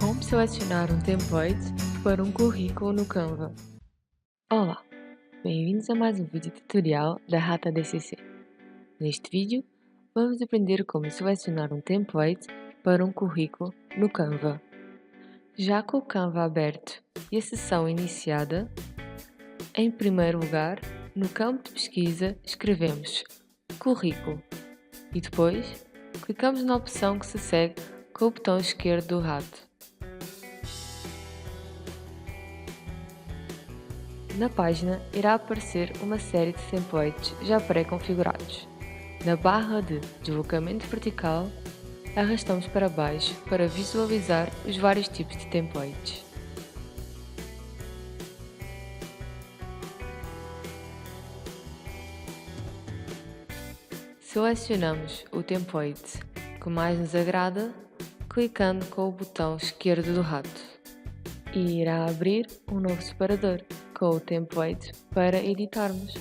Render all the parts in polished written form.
Como selecionar um template para um currículo no Canva? Olá, bem-vindos a mais um vídeo tutorial da Rata DCC. Neste vídeo, vamos aprender como selecionar um template para um currículo no Canva. Já com o Canva aberto e a sessão iniciada, em primeiro lugar, no campo de pesquisa escrevemos currículo e depois clicamos na opção que se segue com o botão esquerdo do rato. Na página irá aparecer uma série de templates já pré-configurados. Na barra de deslocamento vertical, arrastamos para baixo para visualizar os vários tipos de templates. Selecionamos o template que mais nos agrada, clicando com o botão esquerdo do rato, e irá abrir um novo separador com o template para editarmos.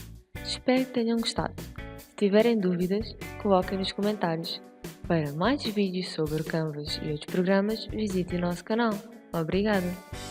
Espero que tenham gostado. Se tiverem dúvidas, coloquem nos comentários. Para mais vídeos sobre Canvas e outros programas, visite o nosso canal. Obrigada!